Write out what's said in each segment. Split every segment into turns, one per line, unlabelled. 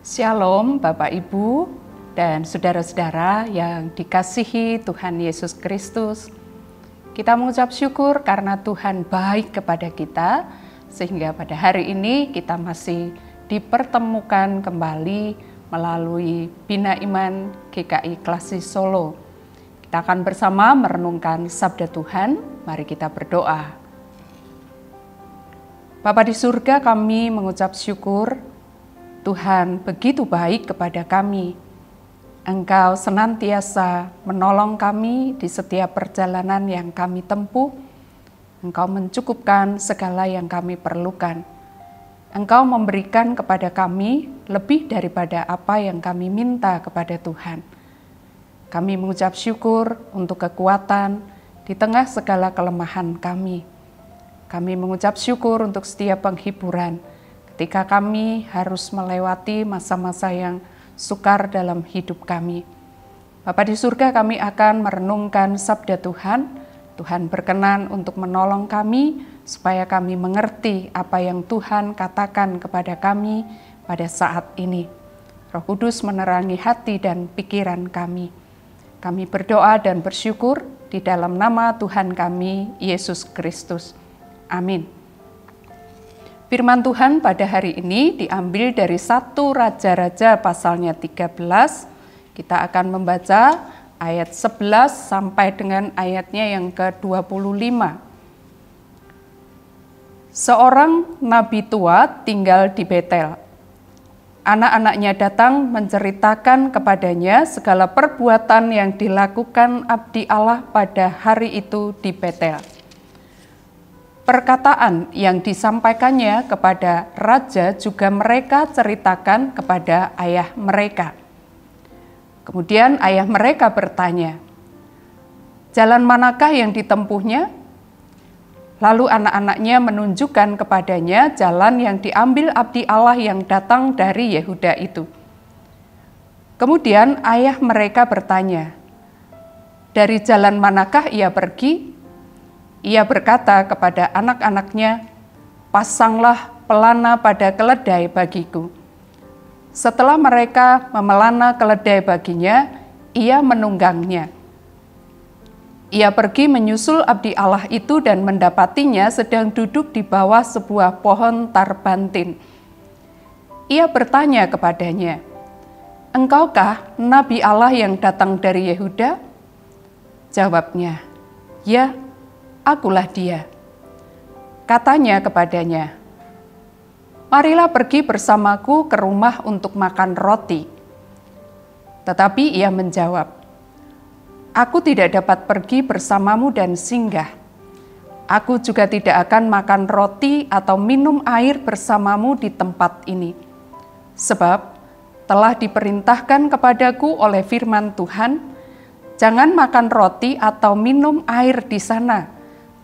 Shalom Bapak Ibu dan saudara-saudara yang dikasihi Tuhan Yesus Kristus. Kita mengucap syukur karena Tuhan baik kepada kita, sehingga pada hari ini kita masih dipertemukan kembali melalui Bina Iman GKI Klasik Solo. Kita akan bersama merenungkan sabda Tuhan. Mari kita berdoa. Bapa di surga, kami mengucap syukur Tuhan begitu baik kepada kami. Engkau senantiasa menolong kami di setiap perjalanan yang kami tempuh. Engkau mencukupkan segala yang kami perlukan. Engkau memberikan kepada kami lebih daripada apa yang kami minta kepada Tuhan. Kami mengucap syukur untuk kekuatan di tengah segala kelemahan kami. Kami mengucap syukur untuk setiap penghiburan ketika kami harus melewati masa-masa yang sukar dalam hidup kami. Bapa di surga, kami akan merenungkan sabda Tuhan. Tuhan berkenan untuk menolong kami supaya kami mengerti apa yang Tuhan katakan kepada kami pada saat ini. Roh Kudus menerangi hati dan pikiran kami. Kami berdoa dan bersyukur di dalam nama Tuhan kami, Yesus Kristus. Amin. Firman Tuhan pada hari ini diambil dari 1 Raja-Raja pasalnya 13. Kita akan membaca ayat 11 sampai dengan ayatnya yang ke-25. Seorang nabi tua tinggal di Betel. Anak-anaknya datang menceritakan kepadanya segala perbuatan yang dilakukan abdi Allah pada hari itu di Betel. Perkataan yang disampaikannya kepada raja juga mereka ceritakan kepada ayah mereka. Kemudian ayah mereka bertanya, "Jalan manakah yang ditempuhnya?" Lalu anak-anaknya menunjukkan kepadanya jalan yang diambil abdi Allah yang datang dari Yehuda itu. Kemudian ayah mereka bertanya, "Dari jalan manakah ia pergi?" Ia berkata kepada anak-anaknya, "Pasanglah pelana pada keledai bagiku." Setelah mereka memelana keledai baginya, ia menunggangnya. Ia pergi menyusul abdi Allah itu dan mendapatinya sedang duduk di bawah sebuah pohon tarbantin. Ia bertanya kepadanya, "Engkaukah nabi Allah yang datang dari Yehuda?" Jawabnya, "Ya, akulah dia." Katanya kepadanya, "Marilah pergi bersamaku ke rumah untuk makan roti." Tetapi ia menjawab, "Aku tidak dapat pergi bersamamu dan singgah. Aku juga tidak akan makan roti atau minum air bersamamu di tempat ini. Sebab telah diperintahkan kepadaku oleh firman Tuhan, jangan makan roti atau minum air di sana.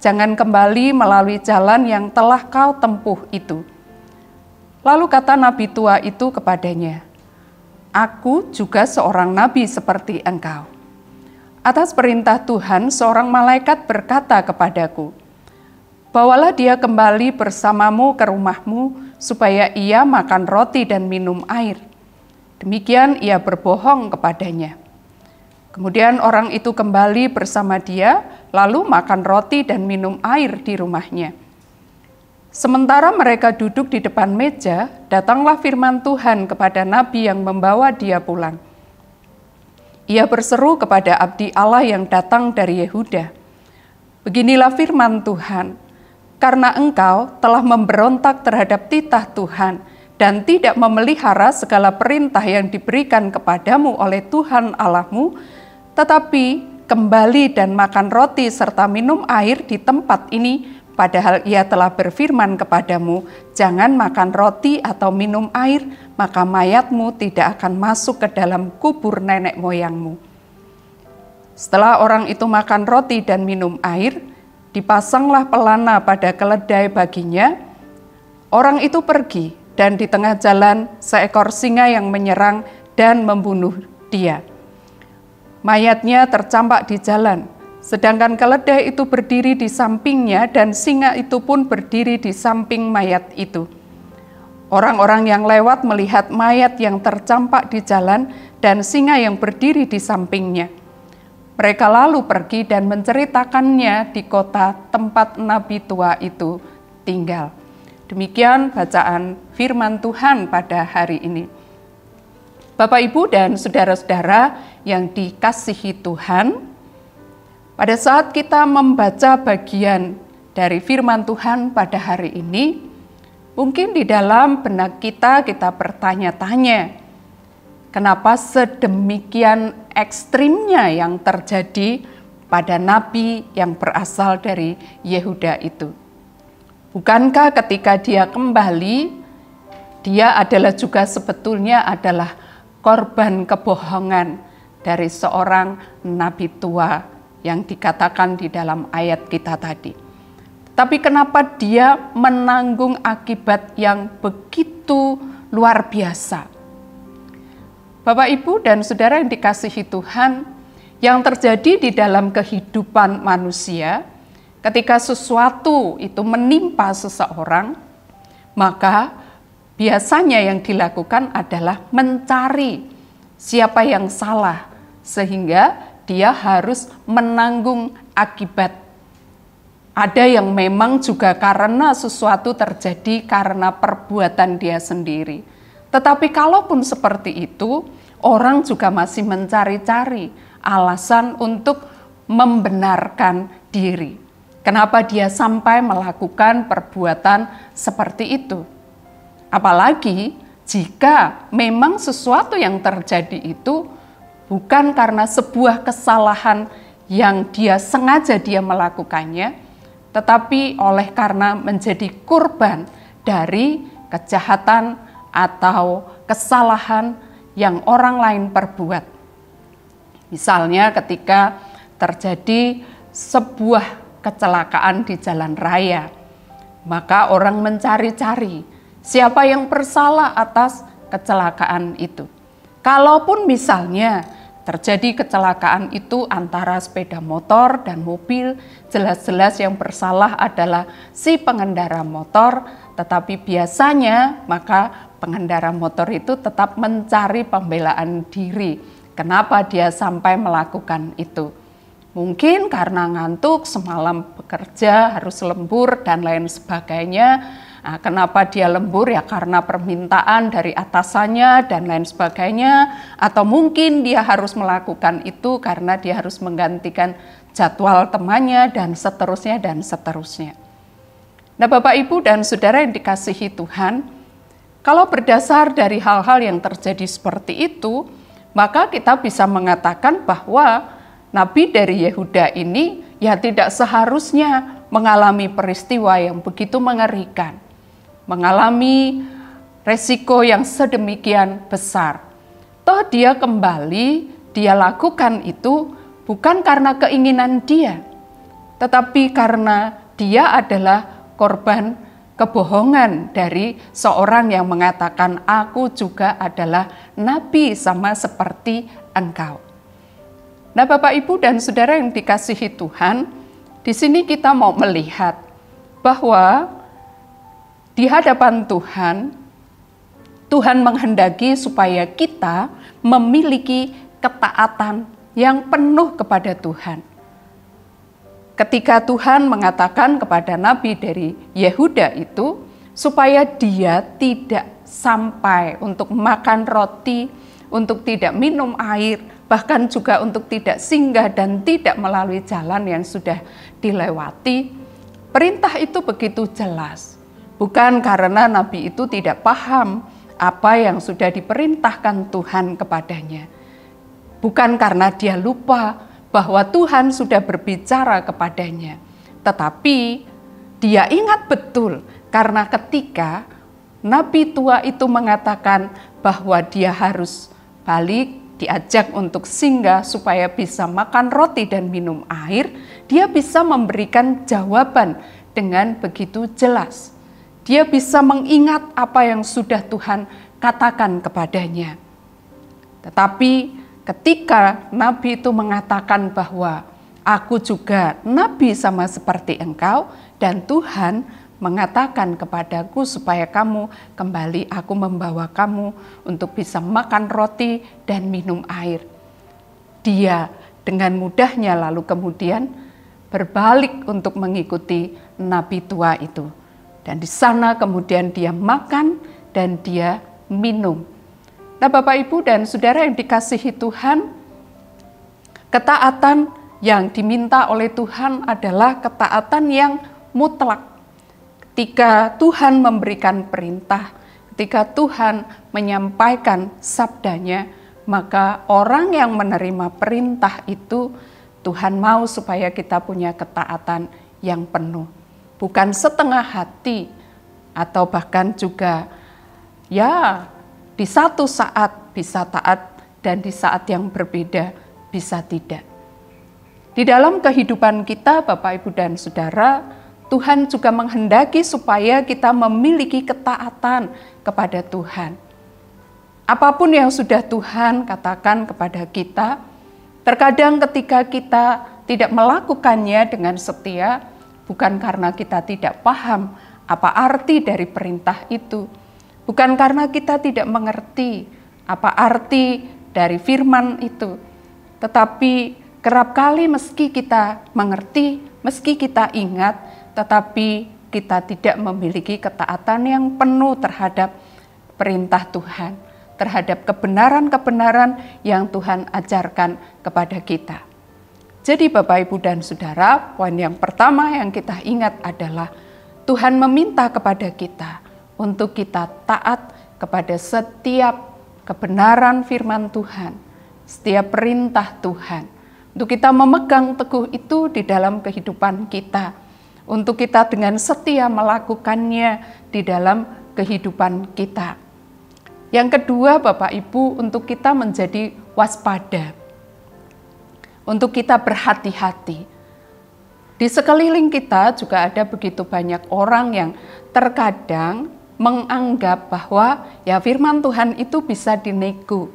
Jangan kembali melalui jalan yang telah kau tempuh itu." Lalu kata nabi tua itu kepadanya, "Aku juga seorang nabi seperti engkau. Atas perintah Tuhan, seorang malaikat berkata kepadaku, 'Bawalah dia kembali bersamamu ke rumahmu, supaya ia makan roti dan minum air.' Demikian ia berbohong kepadanya. Kemudian orang itu kembali bersama dia, lalu makan roti dan minum air di rumahnya. Sementara mereka duduk di depan meja, datanglah firman Tuhan kepada nabi yang membawa dia pulang. Ia berseru kepada abdi Allah yang datang dari Yehuda, "Beginilah firman Tuhan, karena engkau telah memberontak terhadap titah Tuhan dan tidak memelihara segala perintah yang diberikan kepadamu oleh Tuhan Allahmu, tetapi kembali dan makan roti serta minum air di tempat ini, padahal ia telah berfirman kepadamu, jangan makan roti atau minum air, maka mayatmu tidak akan masuk ke dalam kubur nenek moyangmu." Setelah orang itu makan roti dan minum air, dipasanglah pelana pada keledai baginya. Orang itu pergi, dan di tengah jalan seekor singa yang menyerang dan membunuh dia. Mayatnya tercampak di jalan, sedangkan keledai itu berdiri di sampingnya dan singa itu pun berdiri di samping mayat itu. Orang-orang yang lewat melihat mayat yang tercampak di jalan dan singa yang berdiri di sampingnya. Mereka lalu pergi dan menceritakannya di kota tempat nabi tua itu tinggal. Demikian bacaan firman Tuhan pada hari ini. Bapak, Ibu, dan saudara-saudara yang dikasihi Tuhan, pada saat kita membaca bagian dari firman Tuhan pada hari ini, mungkin di dalam benak kita bertanya-tanya, kenapa sedemikian ekstrimnya yang terjadi pada nabi yang berasal dari Yehuda itu? Bukankah ketika dia kembali, dia adalah juga sebetulnya adalah korban kebohongan dari seorang nabi tua yang dikatakan di dalam ayat kita tadi? Tapi kenapa dia menanggung akibat yang begitu luar biasa? Bapak, Ibu, dan saudara yang dikasihi Tuhan, yang terjadi di dalam kehidupan manusia, ketika sesuatu itu menimpa seseorang, maka biasanya yang dilakukan adalah mencari siapa yang salah, sehingga dia harus menanggung akibat. Ada yang memang juga karena sesuatu terjadi karena perbuatan dia sendiri. Tetapi kalaupun seperti itu, orang juga masih mencari-cari alasan untuk membenarkan diri. Kenapa dia sampai melakukan perbuatan seperti itu? Apalagi jika memang sesuatu yang terjadi itu bukan karena sebuah kesalahan yang dia sengaja melakukannya, tetapi oleh karena menjadi korban dari kejahatan atau kesalahan yang orang lain perbuat. Misalnya ketika terjadi sebuah kecelakaan di jalan raya, maka orang mencari-cari siapa yang bersalah atas kecelakaan itu. Kalaupun misalnya terjadi kecelakaan itu antara sepeda motor dan mobil, jelas-jelas yang bersalah adalah si pengendara motor, tetapi biasanya maka pengendara motor itu tetap mencari pembelaan diri. Kenapa dia sampai melakukan itu? Mungkin karena ngantuk, semalam bekerja, harus lembur, dan lain sebagainya. Nah, kenapa dia lembur? Ya karena permintaan dari atasannya dan lain sebagainya. Atau mungkin dia harus melakukan itu karena dia harus menggantikan jadwal temannya dan seterusnya dan seterusnya. Nah, Bapak, Ibu, dan saudara yang dikasihi Tuhan, kalau berdasar dari hal-hal yang terjadi seperti itu, maka kita bisa mengatakan bahwa nabi dari Yehuda ini ya tidak seharusnya mengalami peristiwa yang begitu mengerikan, mengalami resiko yang sedemikian besar. Toh dia kembali, dia lakukan itu bukan karena keinginan dia, tetapi karena dia adalah korban kebohongan dari seorang yang mengatakan, aku juga adalah nabi sama seperti engkau. Nah, Bapak, Ibu, dan saudara yang dikasihi Tuhan, di sini kita mau melihat bahwa di hadapan Tuhan, Tuhan menghendaki supaya kita memiliki ketaatan yang penuh kepada Tuhan. Ketika Tuhan mengatakan kepada nabi dari Yehuda itu, supaya dia tidak sampai untuk makan roti, untuk tidak minum air, bahkan juga untuk tidak singgah dan tidak melalui jalan yang sudah dilewati. Perintah itu begitu jelas. Bukan karena nabi itu tidak paham apa yang sudah diperintahkan Tuhan kepadanya. Bukan karena dia lupa bahwa Tuhan sudah berbicara kepadanya. Tetapi dia ingat betul karena ketika nabi tua itu mengatakan bahwa dia harus balik, diajak untuk singgah supaya bisa makan roti dan minum air, dia bisa memberikan jawaban dengan begitu jelas. Dia bisa mengingat apa yang sudah Tuhan katakan kepadanya. Tetapi ketika nabi itu mengatakan bahwa aku juga nabi sama seperti engkau, dan Tuhan mengatakan kepadaku supaya kamu kembali, aku membawa kamu untuk bisa makan roti dan minum air. Dia dengan mudahnya lalu kemudian berbalik untuk mengikuti nabi tua itu. Dan di sana kemudian dia makan dan dia minum. Nah, Bapak, Ibu, dan Saudara yang dikasihi Tuhan, ketaatan yang diminta oleh Tuhan adalah ketaatan yang mutlak. Ketika Tuhan memberikan perintah, ketika Tuhan menyampaikan sabdanya, maka orang yang menerima perintah itu, Tuhan mau supaya kita punya ketaatan yang penuh. Bukan setengah hati, atau bahkan juga ya di satu saat bisa taat dan di saat yang berbeda bisa tidak. Di dalam kehidupan kita, Bapak, Ibu, dan Saudara, Tuhan juga menghendaki supaya kita memiliki ketaatan kepada Tuhan. Apapun yang sudah Tuhan katakan kepada kita, terkadang ketika kita tidak melakukannya dengan setia, bukan karena kita tidak paham apa arti dari perintah itu, bukan karena kita tidak mengerti apa arti dari firman itu, tetapi kerap kali meski kita mengerti, meski kita ingat, tetapi kita tidak memiliki ketaatan yang penuh terhadap perintah Tuhan, terhadap kebenaran-kebenaran yang Tuhan ajarkan kepada kita. Jadi Bapak, Ibu, dan Saudara, poin yang pertama yang kita ingat adalah Tuhan meminta kepada kita untuk kita taat kepada setiap kebenaran firman Tuhan, setiap perintah Tuhan, untuk kita memegang teguh itu di dalam kehidupan kita, untuk kita dengan setia melakukannya di dalam kehidupan kita. Yang kedua, Bapak, Ibu, untuk kita menjadi waspada, untuk kita berhati-hati. Di sekeliling kita juga ada begitu banyak orang yang terkadang menganggap bahwa ya firman Tuhan itu bisa dinego.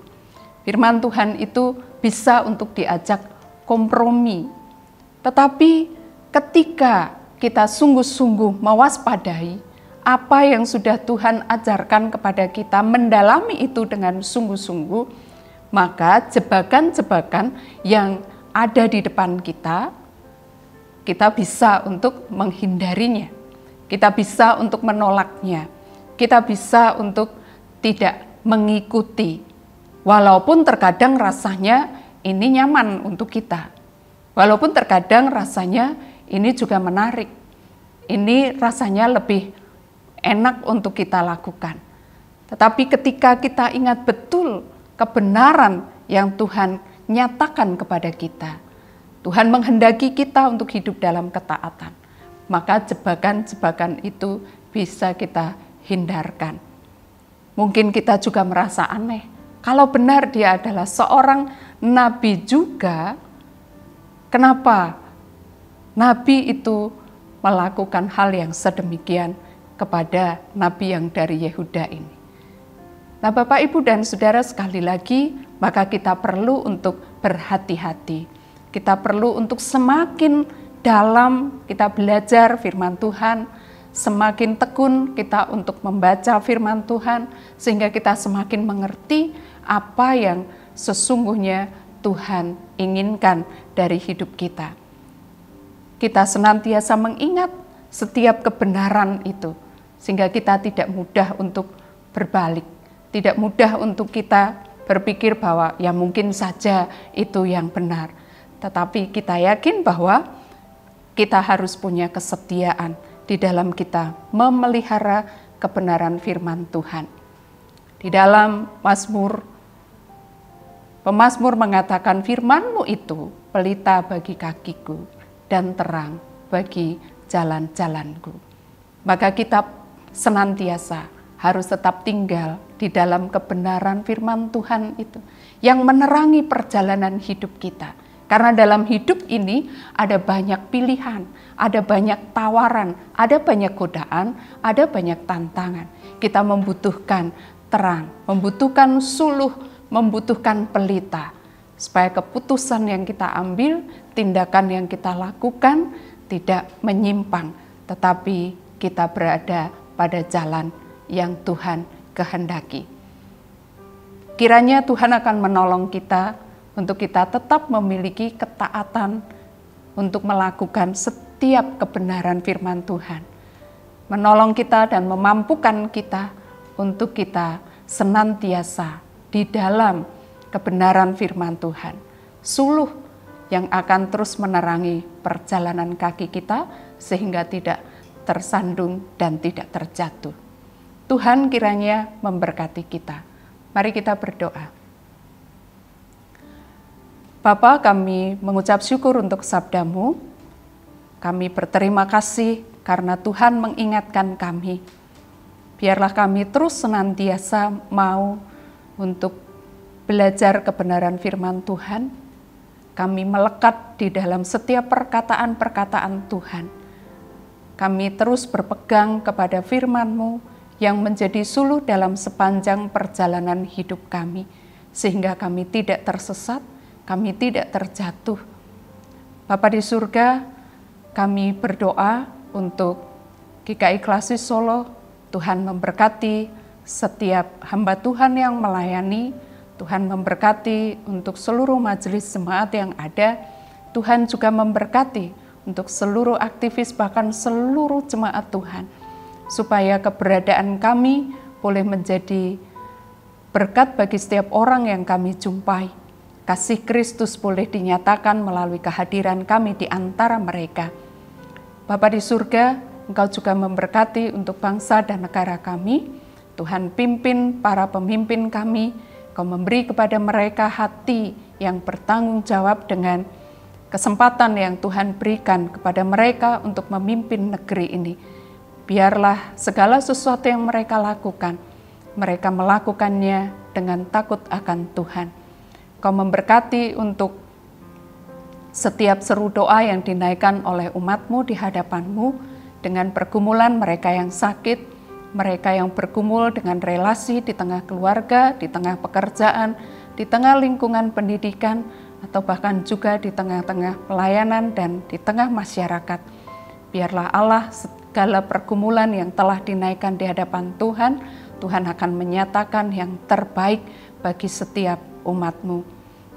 Firman Tuhan itu bisa untuk diajak kompromi. Tetapi ketika kita sungguh-sungguh mewaspadai apa yang sudah Tuhan ajarkan kepada kita, mendalami itu dengan sungguh-sungguh, maka jebakan-jebakan yang ada di depan kita, kita bisa untuk menghindarinya, kita bisa untuk menolaknya, kita bisa untuk tidak mengikuti, walaupun terkadang rasanya ini nyaman untuk kita, walaupun terkadang rasanya ini juga menarik, ini rasanya lebih enak untuk kita lakukan. Tetapi ketika kita ingat betul kebenaran yang Tuhan nyatakan kepada kita, Tuhan menghendaki kita untuk hidup dalam ketaatan, maka jebakan-jebakan itu bisa kita hindarkan. Mungkin kita juga merasa aneh, kalau benar dia adalah seorang nabi juga, kenapa nabi itu melakukan hal yang sedemikian kepada nabi yang dari Yehuda ini? Nah, Bapak, Ibu, dan Saudara, sekali lagi, maka kita perlu untuk berhati-hati. Kita perlu untuk semakin dalam kita belajar firman Tuhan, semakin tekun kita untuk membaca firman Tuhan, sehingga kita semakin mengerti apa yang sesungguhnya Tuhan inginkan dari hidup kita. Kita senantiasa mengingat setiap kebenaran itu, sehingga kita tidak mudah untuk berbalik, tidak mudah untuk kita berpikir bahwa ya mungkin saja itu yang benar. Tetapi kita yakin bahwa kita harus punya kesetiaan di dalam kita memelihara kebenaran firman Tuhan. Di dalam Mazmur, pemazmur mengatakan, firman-Mu itu pelita bagi kakiku dan terang bagi jalan-jalanku. Maka kita senantiasa harus tetap tinggal di dalam kebenaran firman Tuhan itu, yang menerangi perjalanan hidup kita. Karena dalam hidup ini ada banyak pilihan, ada banyak tawaran, ada banyak godaan, ada banyak tantangan. Kita membutuhkan terang, membutuhkan suluh, membutuhkan pelita, supaya keputusan yang kita ambil, tindakan yang kita lakukan tidak menyimpang, tetapi kita berada pada jalan yang Tuhan kehendaki. Kiranya Tuhan akan menolong kita untuk kita tetap memiliki ketaatan untuk melakukan setiap kebenaran firman Tuhan. Menolong kita dan memampukan kita untuk kita senantiasa di dalam kebenaran firman Tuhan. Suluh yang akan terus menerangi perjalanan kaki kita sehingga tidak tersandung dan tidak terjatuh. Tuhan kiranya memberkati kita. Mari kita berdoa. Bapa, kami mengucap syukur untuk sabda-Mu. Kami berterima kasih karena Tuhan mengingatkan kami. Biarlah kami terus senantiasa mau untuk belajar kebenaran firman Tuhan. Kami melekat di dalam setiap perkataan-perkataan Tuhan. Kami terus berpegang kepada firman-Mu yang menjadi suluh dalam sepanjang perjalanan hidup kami, sehingga kami tidak tersesat, kami tidak terjatuh. Bapa di surga, kami berdoa untuk GKI Klasis Solo. Tuhan memberkati setiap hamba Tuhan yang melayani. Tuhan memberkati untuk seluruh majelis jemaat yang ada. Tuhan juga memberkati untuk seluruh aktivis, bahkan seluruh jemaat Tuhan, supaya keberadaan kami boleh menjadi berkat bagi setiap orang yang kami jumpai. Kasih Kristus boleh dinyatakan melalui kehadiran kami di antara mereka. Bapa di surga, Engkau juga memberkati untuk bangsa dan negara kami. Tuhan pimpin para pemimpin kami. Kau memberi kepada mereka hati yang bertanggung jawab dengan kesempatan yang Tuhan berikan kepada mereka untuk memimpin negeri ini. Biarlah segala sesuatu yang mereka lakukan, mereka melakukannya dengan takut akan Tuhan. Kau memberkati untuk setiap seru doa yang dinaikkan oleh umat-Mu di hadapan-Mu dengan pergumulan mereka yang sakit, mereka yang bergumul dengan relasi di tengah keluarga, di tengah pekerjaan, di tengah lingkungan pendidikan, atau bahkan juga di tengah-tengah pelayanan dan di tengah masyarakat. Biarlah Allah segala pergumulan yang telah dinaikkan di hadapan Tuhan, Tuhan akan menyatakan yang terbaik bagi setiap umat-Mu.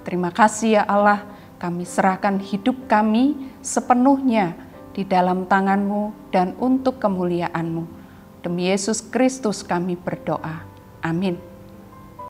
Terima kasih ya Allah, kami serahkan hidup kami sepenuhnya di dalam tangan-Mu dan untuk kemuliaan-Mu. Demi Yesus Kristus kami berdoa. Amin.